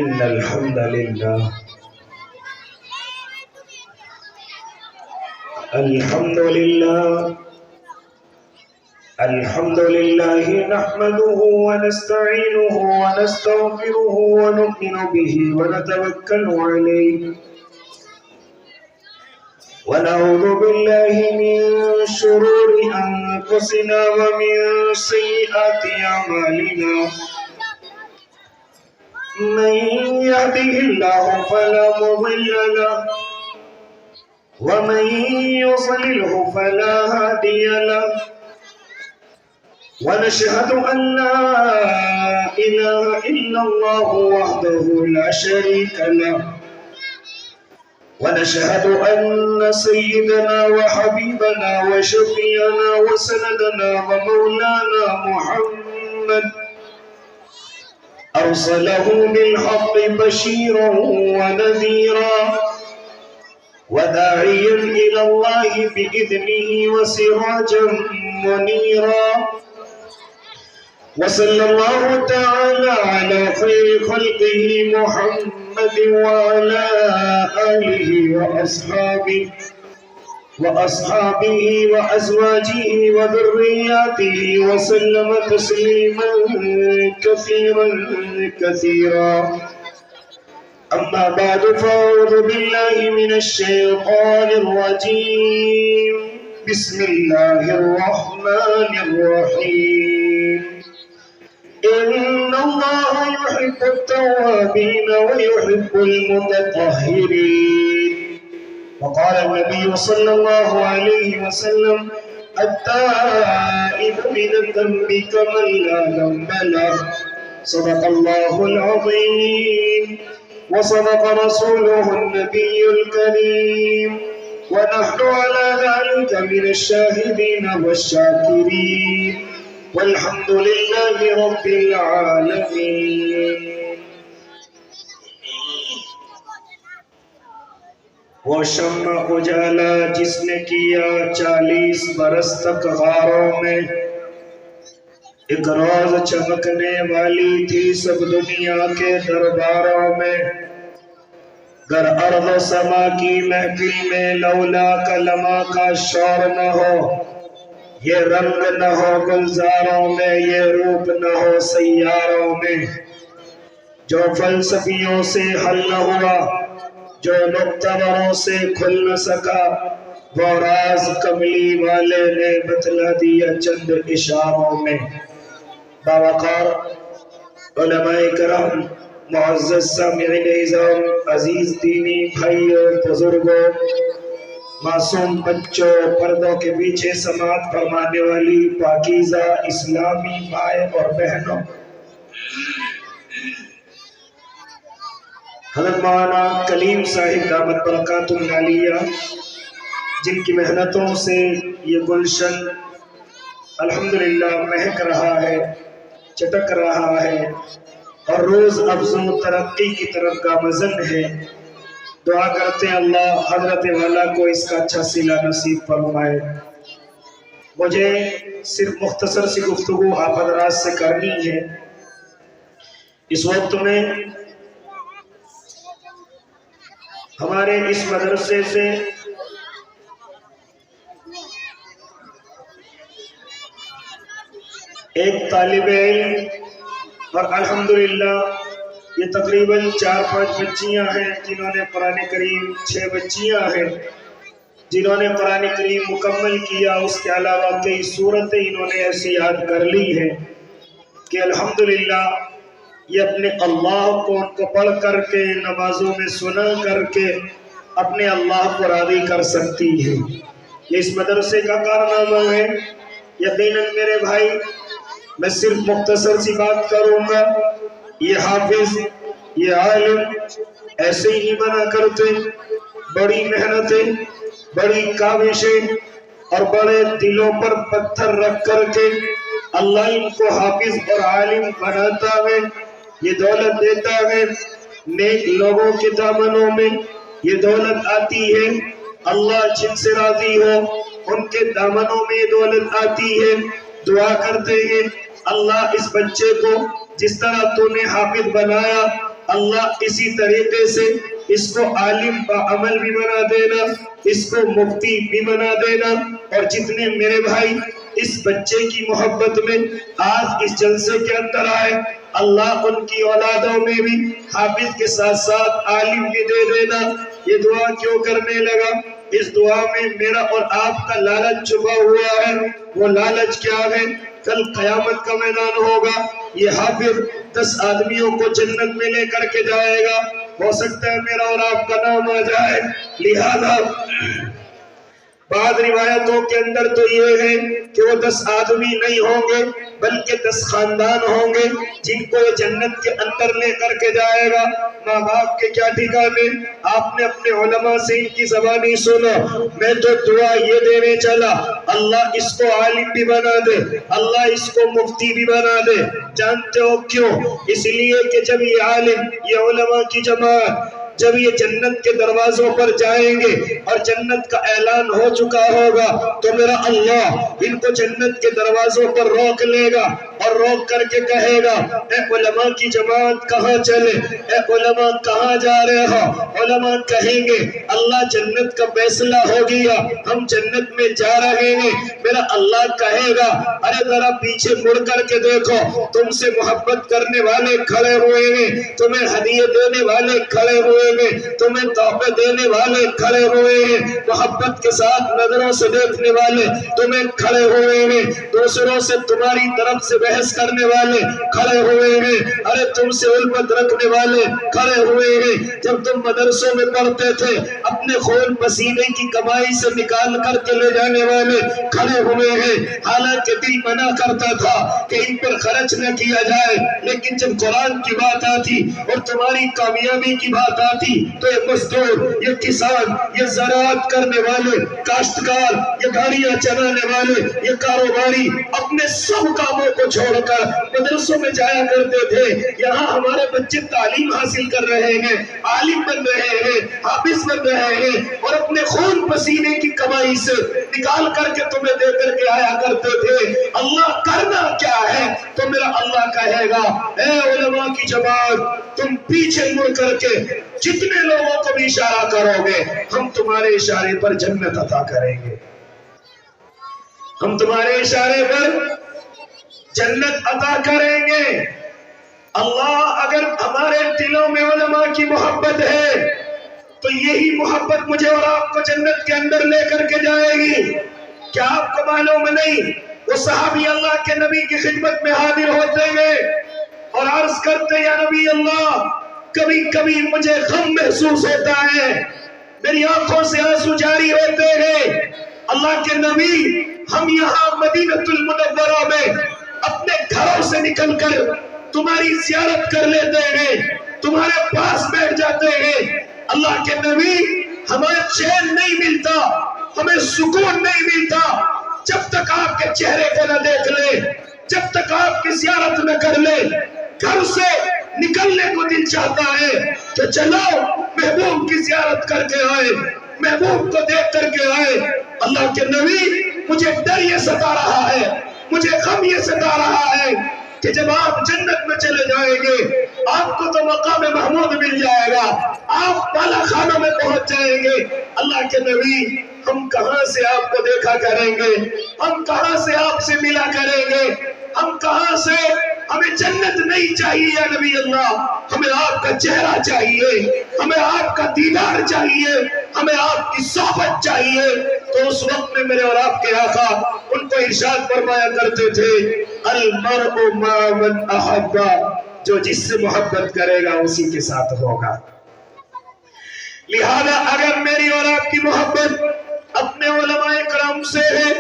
إن الحمد لله الحمد لله الحمد لله نحمده ونستعينه ونستغفره ونؤمن به ونتوكل عليه ونعوذ بالله من شرور أنفسنا ومن سيئات أعمالنا من يهده الله فلا مضل له ومن يضلله فلا هادي له ونشهد أن لا إله إلا الله وحده لا شريك له ونشهد أن سيدنا وحبيبنا وشفيعنا وسندنا ومولانا محمد أرسله بالحق بشيرا ونذيرا وداعيا إلى الله بإذنه وسراجا منيرا وصلى الله تعالى على خير خلقه محمد وعلى آله وأصحابه وأزواجه وذرياته وسلم تسليما كثيرا كثيرا أما بعد فأعوذ بالله من الشيطان الرجيم بسم الله الرحمن الرحيم إن الله يحب التوابين ويحب المتطهرين وقال النبي صلى الله عليه وسلم التائب من الذنب كمن لا ذنب له صدق الله العظيم وصدق رسوله النبي الكريم ونحن على ذلك من الشاهدين والشاكرين والحمد لله رب العالمين. وہ شمع اجالا جس نے کیا 40 برس تک غاروں میں، ایک روز چمکنے والی تھی سب دنیا کے درباروں میں، گر ارض و سما کی محفل میں لولا کلمہ کا شور نہ ہو، یہ رنگ نہ ہو گلزاروں میں، یہ روپ نہ ہو سیاروں میں، جو فلسفیوں سے حل نہ ہوا، جو نقطہوروں سے کھل نہ سکا، وہ راز کملی والے نے بتلا دیا چند اشاروں میں۔ باوقار علماء کرام، معزز سامعین اعظام، عزیز دینی بھائیوں، بزرگوں، معصوم بچوں، پردوں کے پیچھے سماعت فرمانے والی پاکیزہ اسلامی مائیں اور بہنوں، حضرت مولانا کلیم صاحب دامت برکاتہ العالیہ جن کی محنتوں سے یہ گلشن الحمدللہ مہک رہا ہے، چٹک رہا ہے اور روز افزوں ترقی کی طرف گامزن ہے، دعا کرتے ہیں اللہ حضرت والا کو اس کا اچھا صلہ نصیب فرمائے۔ مجھے صرف مختصر سی گفتگو آپ حضرات سے کرنی ہے۔ اس وقت میں ہمارے اس مدرسے سے ایک طالب علم، اور الحمدللہ یہ تقریباً 4-5 بچیاں ہیں جنہوں نے قرآن کریم، 6 بچیاں ہیں جنہوں نے قرآن کریم مکمل کیا، اس کے علاوہ کئی سورتیں انہوں نے ایسی یاد کر لی ہیں کہ الحمدللہ یہ اپنے اللہ کو ان کو پڑھ کر کے، نمازوں میں سنا کر کے اپنے اللہ کو راضی کر سکتی ہے۔ یہ اس مدرسے کا کارنامہ ہے۔ یقیناً میرے بھائی، میں صرف مختصر سی بات کروں گا، یہ حافظ، یہ عالم ایسے ہی بنا کرتے، بڑی محنتیں، بڑی کاوشیں اور بڑے دلوں پر پتھر رکھ کر کے اللہ ان کو حافظ اور عالم بناتا ہے، یہ دولت دیتا ہے۔ نیک لوگوں کے دامنوں میں یہ دولت آتی ہے، اللہ جن سے راضی ہو ان کے دامنوں میں یہ دولت آتی ہے۔ دعا کرتے ہیں اللہ اس بچے کو جس طرح تو نے حافظ بنایا اللہ اسی طریقے سے اس کو عالم با عمل بھی بنا دینا، اس کو مفتی بھی بنا دینا، اور جتنے میرے بھائی اس بچے کی محبت میں آج اس جلسے کے اندر آئے، اللہ ان کی اولادوں میں بھی حافظ کے ساتھ ساتھ عالم بھی دے دینا۔ یہ دعا کیوں کرنے لگا؟ اس دعا میں میرا اور آپ کا لالچ چھپا ہوا ہے۔ وہ لالچ کیا ہے؟ کل قیامت کا میدان ہوگا، یہ حافظ 10 آدمیوں کو جنت میں لے کر کے جائے گا، ہو سکتا ہے میرا اور آپ کا نام آ جائے، لہذا بعض روایتوں کے اندر تو یہ ہے کہ وہ 10 آدمی نہیں ہوں گے بلکہ 10 خاندان ہوں گے جن کو یہ جنت کے اندر لے کر کے جائے گا۔ ماں باپ کے کیا ٹھکانے، آپ نے اپنے علماء سے ان کی زبانی سنا۔ میں تو دعا یہ دینے چلا، اللہ اس کو عالم بھی بنا دے، اللہ اس کو مفتی بھی بنا دے۔ جانتے ہو کیوں؟ اس لیے کہ جب یہ عالم، یہ علماء کی جماعت جب یہ جنت کے دروازوں پر جائیں گے اور جنت کا اعلان ہو چکا ہوگا تو میرا اللہ ان کو جنت کے دروازوں پر روک لے گا اور روک کر کے کہے گا، اے علماء کی جماعت کہاں چلے، اے علماء کہاں جا رہے ہو؟ علماء کہیں گے اللہ جنت کا فیصلہ ہو گیا، ہم جنت میں جا رہے ہیں۔ میرا اللہ کہے گا ارے ذرا پیچھے مڑ کر کے دیکھو، تم سے محبت کرنے والے کھڑے ہوئے ہیں، تمہیں ہدیے دینے والے کھڑے ہوئے ہیں، تمہیں تحفے دینے والے کھڑے ہوئے ہیں، محبت کے ساتھ نظروں سے دیکھنے والے تمہیں کھڑے ہوئے ہیں، دوسروں سے تمہاری طرف سے بحث کرنے والے کھڑے ہوئے ہیں، ارے تم سے الفت رکھنے والے کھڑے ہوئے ہیں۔ جب تم مدرسوں میں پڑھتے تھے اپنے خون پسینے کی کمائی سے نکال کر کے لے جانے والے کھڑے ہوئے ہیں، حالانکہ دل منع کرتا تھا کہ ان پر خرچ نہ کیا جائے، لیکن جب قرآن کی بات آتی اور تمہاری کامیابی کی بات آتی تو یہ مزدور، یہ کسان، یہ زراعت کرنے والے، کاشتکار، یہ گاڑیاں چلانے والے، یہ کاروباری اپنے سب کاموں کو چھوڑ کر مدرسوں میں جایا کرتے تھے۔ یہاں ہمارے بچے تعلیم حاصل کر رہے ہیں، عالم بن رہے ہیں، حافظ بن رہے ہیں، اور اپنے خون پسینے کی کمائی سے نکال کر کے تمہیں دے کر کے آیا کرتے تھے۔ اللہ کرنا کیا ہے؟ تو میرا اللہ کہے گا اے علماء کی جماعت تم پیچھے مڑ کر کے جتنے لوگوں کو بھی اشارہ کرو گے ہم تمہارے اشارے پر جنت عطا کریں گے، ہم تمہارے اشارے پر جنت عطا کریں گے۔ اللہ اگر ہمارے دلوں میں علماء کی محبت ہے تو یہی محبت مجھے اور آپ کو جنت کے اندر لے کر کے جائے گی۔ کیا آپ کو معلوم نہیں وہ صحابی اللہ کے نبی کی خدمت میں حاضر ہوتے ہیں اور عرض کرتے یا نبی اللہ کبھی کبھی مجھے غم محسوس ہوتا ہے، میری آنکھوں سے آنسو جاری ہوتے ہیں، اللہ کے نبی ہم یہاں مدینہ المنورہ میں اپنے گھروں سے نکل کر تمہاری زیارت کر لیتے ہیں، تمہارے پاس بیٹھ جاتے ہیں، اللہ کے نبی ہمیں چین نہیں ملتا، ہمیں سکون نہیں ملتا جب تک آپ کے چہرے کو نہ دیکھ لے، جب تک آپ کی زیارت نہ کر لے۔ گھر سے نکلنے کو دل چاہتا ہے کہ چلو محبوب کی زیارت کر کے آئے، محبوب کو دیکھ کر کے آئے۔ اللہ کے نبی مجھے ڈر یہ ستا رہا ہے، مجھے غم یہ ستا رہا ہے کہ جب آپ جنت میں چلے جائیں گے آپ کو تو مقام محمود مل جائے گا، آپ بالا خانوں میں پہنچ جائیں گے۔ اللہ کے نبی ہم کہاں سے آپ کو دیکھا کریں گے، ہم کہاں سے آپ سے ملا کریں گے، ہم کہاں سے، ہمیں جنت نہیں چاہیے یا نبی اللہ، ہمیں آپ کا چہرہ چاہیے، ہمیں آپ کا دیدار چاہیے، ہمیں آپ کی صحبت چاہیے۔ تو اس وقت میں میرے اور آپ کے آقا ان کو ارشاد فرمایا کرتے تھے المرء مع من احب، جو جس سے محبت کرے گا اسی کے ساتھ ہوگا۔ لہذا اگر میری اور آپ کی محبت اپنے علماء کرام سے ہے،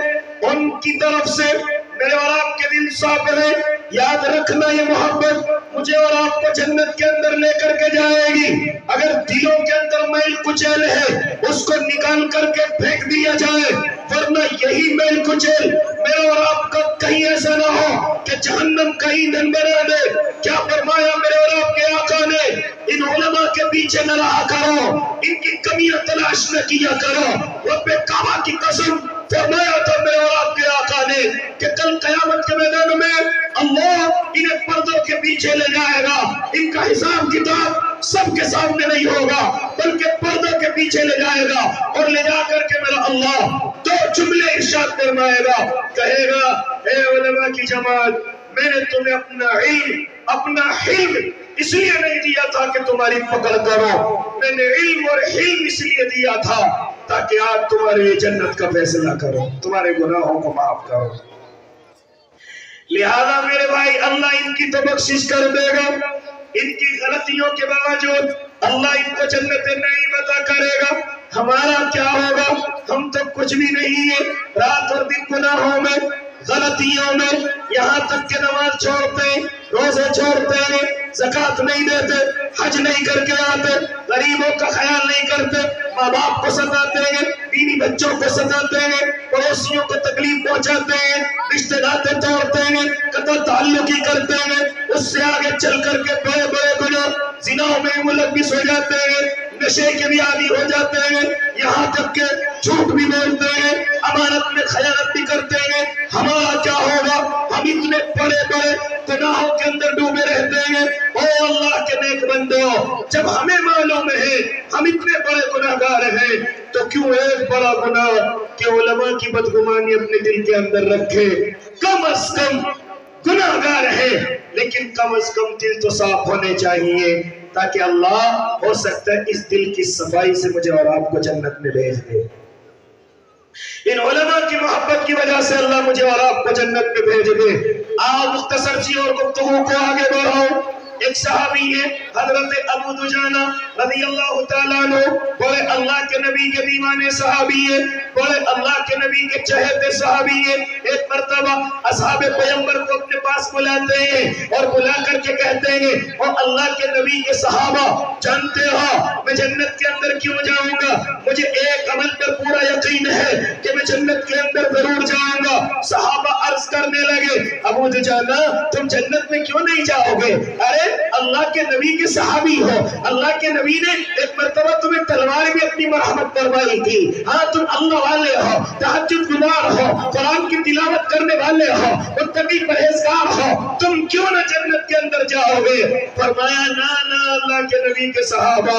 ان کی طرف سے میرے اور آپ کے دل صاف ہے، یاد رکھنا یہ محبت مجھے اور آپ کو جنت کے اندر لے کر کے جائے گی۔ اگر دلوں کے اندر میل کچیل ہے اس کو نکال کر کے پھینک دیا جائے، ورنہ یہی میل کچیل میرے اور آپ کا کہیں ایسا نہ ہو کہ جہنم کا ایندھن بنا دے۔ کیا فرمایا میرے اور آپ کے آقا نے؟ ان علماء کے پیچھے نہ رہا کرو، ان کی کمیاں تلاش نہ کیا کرو۔ رب کعبہ کی قسم فرمایا تھا میرے اور آپ کے آقا نے کہ کل قیامت کے میدان میں اللہ انہیں پردوں کے پیچھے لے جائے گا. ان کا حساب کتاب سب کے سامنے نہیں ہوگا بلکہ پردوں کے پیچھے لے جائے گا اور لے جا کر کے میرا اللہ دو جملے ارشاد فرمائے گا. کہے گا اے علماء کی جماعت میں نے تمہیں اپنا علم اس لیے نہیں دیا تھا کہ تمہاری پکڑ کرو. میں نے علم اور حلم اس لیے دیا تھا تاکہ آج تمہارے لیے جنت کا فیصلہ کرو, تمہارے گناہوں کو معاف کرو. لہذا میرے بھائی اللہ ان کی تو بخشش کر دے گا. ان کی غلطیوں کے باوجود اللہ ان کو جنت نعیم عطا کرے گا. ہمارا کیا ہوگا؟ ہم تو کچھ بھی نہیں ہے. رات اور دن گناہوں میں, غلطیوں میں, یہاں تک کہ نماز چھوڑتے ہیں, روزے چھوڑتے ہیں, زکوٰۃ نہیں دیتے, حج نہیں کر کے آتے, غریبوں کا خیال نہیں کرتے, ماں باپ کو ستاتے ہیں, بیوی بچوں کو ستاتے ہیں, پڑوسیوں کو تکلیف پہنچاتے ہیں, رشتے ناطے توڑتے ہیں, قطع تعلقی کرتے ہیں. اس سے آگے چل کر کے بڑے بڑے گناہ, زنا میں ملوث ہو جاتے ہیں, نشے کے بھی عادی ہو جاتے ہیں, یہاں تک کہ جھوٹ بھی بولتے ہیں, امانت میں خیانت بھی کرتے ہیں. ہمارا کیا ہوگا؟ ہم اتنے بڑے بڑے گناہوں کے اندر ڈوبے رہتے ہیں. او اللہ کے نیک بندو, جب ہمیں معلوم ہے ہم اتنے بڑے گناہگار ہیں تو کیوں ایک بڑا گناہ کہ علماء کی بدگمانی اپنے دل کے اندر رکھے. کم از کم گناہگار ہے لیکن کم از کم دل تو صاف ہونے چاہیے تاکہ اللہ ہو سکتا ہے اس دل کی صفائی سے مجھے اور آپ کو جنت میں بھیج دے. ان علماء کی محبت کی وجہ سے اللہ مجھے اور آپ کو جنت میں بھیج دے. آؤ مختصر سی اور گفتگو کو آگے بڑھاؤ. ایک صحابی ہے حضرت ابو دجانہ رضی اللہ تعالیٰ عنہ, بڑے اللہ کے نبی کے دیوانے صحابی ہے, بڑے اللہ کے نبی کے چہتے صحابی ہے. ایک مرتبہ اصحاب پیغمبر کو اپنے پاس بلاتے ہیں اور بلا کر کے کہتے ہیں اور اللہ کے نبی کے صحابہ جانتے ہو میں جنت کے اندر کیوں جاؤں گا؟ مجھے ایک عمل پر پورا یقین ہے کہ میں جنت کے اندر ضرور جاؤں گا. صحابہ عرض کرنے لگے ابو دجانہ تم جنت میں کیوں نہیں جاؤ گے؟ ارے اللہ کے نبی کے صحابی ہو, اللہ کے نبی نے ایک مرتبہ تمہیں تلوار بھی اپنی مرحمت فرمائی تھی. ہاں تم اللہ والے ہو, تہجد گزار ہو, قرآن کی تلاوت کرنے والے ہو, متقی پرہیزگار ہو, تم کیوں نہ جنت کے اندر جاؤ گے؟ فرمایا نا اللہ کے نبی کے صحابہ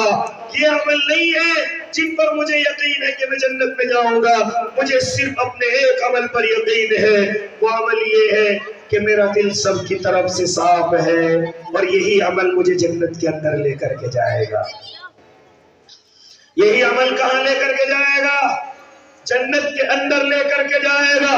یہ عمل نہیں ہے جن پر مجھے یقین ہے کہ میں جنت میں جاؤں گا. مجھے صرف اپنے ایک عمل پر یقین ہے, وہ عمل یہ ہے کہ میرا دل سب کی طرف سے صاف ہے اور یہی عمل مجھے جنت کے اندر لے کر کے جائے گا. یہی عمل کہاں لے کر کے جائے گا؟ جنت کے اندر لے کر کے جائے گا.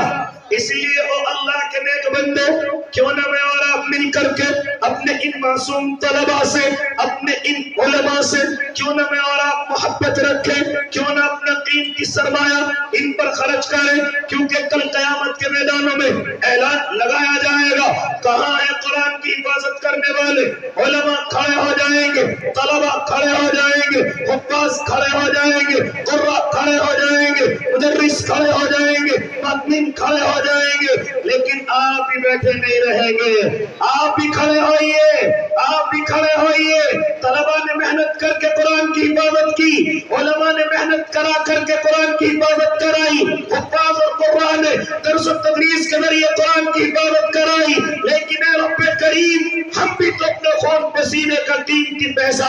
اس لیے او اللہ کے نیک بندو, کیوں نہ میں اور آپ مل کر کے اپنے ان معصوم طلباء سے, اپنے ان علماء سے کیوں نہ میں اور آپ محبت رکھیں, کیوں نہ اپنا قیمتی سرمایہ ان پر خرچ کریں, کیونکہ کل قیامت کے میدانوں میں اعلان لگایا جائے گا کہاں ہے قرآن کی حفاظت کرنے والے. علماء کھڑے ہو جائیں گے, طلباء کھڑے ہو جائیں گے, حفاظ کھڑے ہو جائیں گے, قراء کھڑے ہو جائیں گے, مدرس کھڑے ہو جائیں گے, مؤمن کھڑے ہو جائیں گے, لیکن آپ بھی بیٹھے نہیں رہیں گے. آپ بھی کھڑے ہوئیے, آپ بھی کھڑے ہوئیے. طلباء نے محنت کر کے قرآن کی حفاظت کی, علماء نے محنت کرا کر کے قرآن کی حفاظت کرائی, حفاظ اور قراء نے درس و تدریس کے ذریعے قرآن کی حفاظت کرائی. لیکن اے رب کریم ہم بھی تو اپنے خون پسینے کا قیمتی پیسہ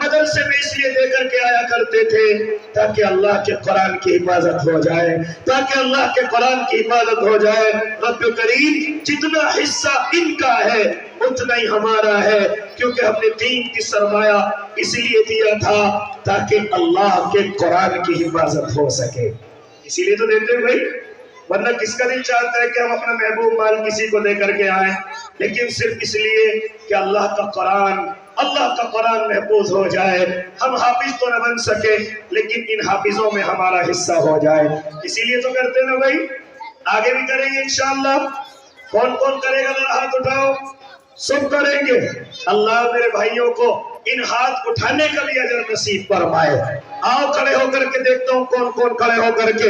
مدرسے میں اس لیے دے کر کے آیا کرتے تھے تاکہ اللہ کے قرآن کی حفاظت ہو جائے, تاکہ اللہ کے قرآن کی حفاظت ہو جائے. رب کریم جتنا حصہ ان کا ہے اتنا ہی ہمارا ہے, کیونکہ ہم نے قیمتی سرمایہ اس لیے دیا تھا تاکہ اللہ کے قرآن کی حفاظت ہو سکے. اسی لیے تو دیتے بھائی, ورنہ کس کا دل چاہتا ہے کہ ہم اپنا محبوب مال کسی کو دے کر کے آئیں, لیکن صرف اس لیے کہ اللہ کا قرآن محفوظ ہو جائے. ہم حافظ تو نہ بن سکے لیکن ان حافظوں میں ہمارا حصہ ہو جائے. اسی لیے تو کرتے نا بھائی, آگے بھی کریں گے انشاءاللہ. کون کون کرے گا ذرا ہاتھ اٹھاؤ, سب کریں گے. اللہ میرے بھائیوں کو ان ہاتھ اٹھانے کا بھی اجر نصیب فرمائے. آؤ کھڑے ہو کر کے دیکھتا ہوں کون کون کھڑے ہو کر کے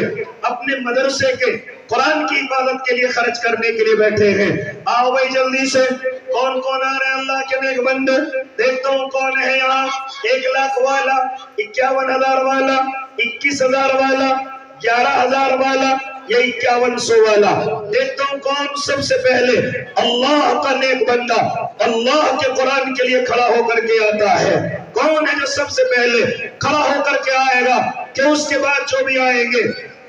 اپنے مدرسے کے قرآن کی حفاظت کے لیے خرچ کرنے کے لیے بیٹھے ہیں. آؤ بھائی جلدی سے, کون کون آ رہے ہیں اللہ کے نیک بندے؟ دیکھتا ہوں کون ہے یہاں. 1 لاکھ والا, 51,000 والا, 21,000 والا, 11,000 والا, یہ 5100 والا. دیکھتا ہوں کون سب سے پہلے اللہ کا نیک بندہ اللہ کے قرآن کے لیے کھڑا ہو کر کے آتا ہے. کون ہے جو سب سے پہلے کھڑا ہو کر کے آئے گا کہ اس کے بعد جو بھی آئیں گے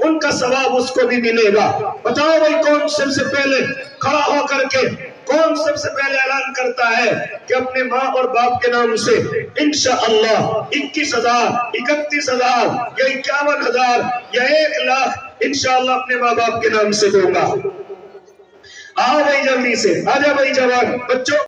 ان کا ثواب اس کو بھی ملے گا. بتاؤ بھائی کون سب سے پہلے کھڑا ہو کر کے کون سب سے پہلے اعلان کرتا ہے کہ اپنے ماں اور باپ کے نام سے انشاءاللہ 21,000 31,000 یا 51,000 یا 1,00,000 انشاءاللہ اپنے ماں باپ کے نام سے دوں گا. آؤ بھائی جلدی سے، آجا بھائی جوان بچوں.